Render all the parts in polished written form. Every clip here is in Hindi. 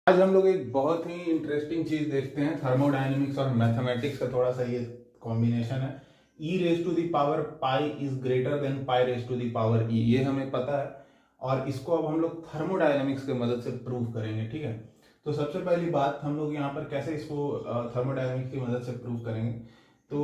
आज हम लोग एक बहुत ही इंटरेस्टिंग चीज देखते हैं, थर्मोडायनेमिक्स और मैथमेटिक्स का थोड़ा सा ये कॉम्बिनेशन है। e raise to the power pi is greater than pi raise to the power e, ये हमें पता है और इसको अब हम लोग थर्मोडायनेमिक्स की मदद से प्रूव करेंगे। ठीक है, तो सबसे पहली बात हम लोग यहाँ पर कैसे इसको थर्मोडायनेमिक्स की मदद से प्रूव करेंगे। तो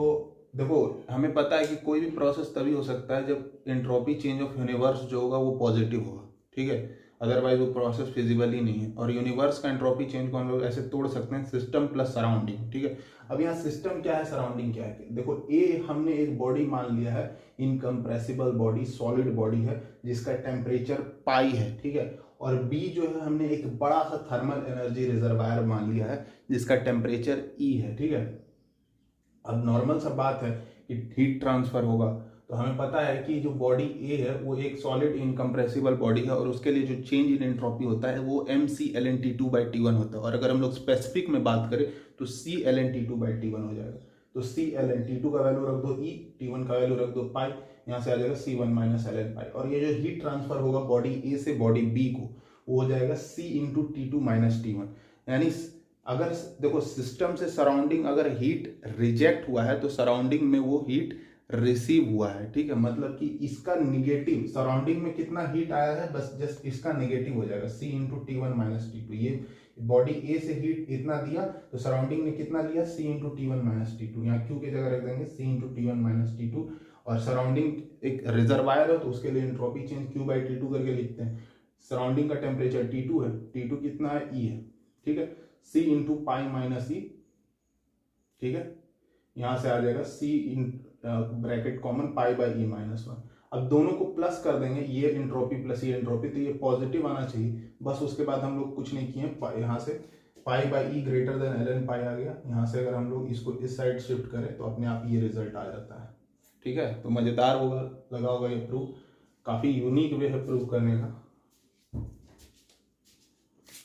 देखो, हमें पता है कि कोई भी प्रोसेस तभी हो सकता है जब एंट्रोपी चेंज ऑफ यूनिवर्स जो होगा वो पॉजिटिव होगा। ठीक है, अदरवाइज वो प्रोसेस फिजिबल ही नहीं है। और यूनिवर्स का एंट्रोपी चेंज को हम लोग ऐसे तोड़ सकते हैं, सिस्टम प्लस सराउंडिंग। ठीक है, अब यहाँ सिस्टम क्या है, सराउंडिंग क्या है। देखो, ए हमने एक बॉडी मान लिया है, इनकम्प्रेसिबल बॉडी, सॉलिड बॉडी है जिसका टेम्परेचर पाई है। ठीक है, और बी जो है हमने एक बड़ा सा थर्मल एनर्जी रिजर्वायर मान लिया है जिसका टेम्परेचर ई है। ठीक है, अब नॉर्मल सा बात है कि हीट ट्रांसफर होगा, तो हमें पता है कि जो बॉडी ए है वो एक सॉलिड इनकम्प्रेसिबल बॉडी है और उसके लिए जो चेंज इन एंट्रोपी होता है वो mc/ln/T2/T1 होता है। और अगर हम लोग स्पेसिफिक में बात करें तो c/ln/T2/T1 हो जाएगा। तो c/ln/T2 का वैल्यू रख दो e, T1 का वैल्यू रख दो पाई, यहाँ से आ जाएगा c1 - ln पाई। और ये जो हीट ट्रांसफर होगा बॉडी ए से बॉडी बी को, वो हो जाएगा c × T2 - T1। यानी अगर देखो, सिस्टम से सराउंडिंग अगर हीट रिजेक्ट हुआ है तो सराउंडिंग में वो हीट रिसीव हुआ है। ठीक है, मतलब कि इसका निगेटिव, सराउंडिंग में कितना हीट आया है बस जस्ट इसका निगेटिव हो जाएगा c × T1 - T2। ये बॉडी ए से हीट इतना दिया तो सराउंडिंग ने कितना लिया, c × T1 - T2। यहाँ क्यू की जगह रख देंगे c × T1 - T2। और सराउंडिंग एक रिजर्वायर है तो उसके लिए एंट्रोपी चेंज Q/T2 करके लिखते हैं। सराउंडिंग का टेम्परेचर T2 है, T2 कितना है, E है। ठीक है, c × पाई - E। ठीक है, यहां से आ जाएगा c in bracket common π/E-1। अब दोनों को प्लस कर देंगे, ये एंट्रोपी प्लस ये एंट्रोपी, तो ये पॉजिटिव आना चाहिए बस। उसके बाद हम लोग कुछ नहीं किए, यहाँ से π/E ग्रेटर देन ln पाई आ गया। यहाँ से अगर हम लोग इसको इस साइड शिफ्ट करें तो अपने आप ये रिजल्ट आ जाता है। ठीक है, तो मजेदार होगा, लगा होगा ये प्रूफ, काफी यूनिक वे है प्रूव करने का।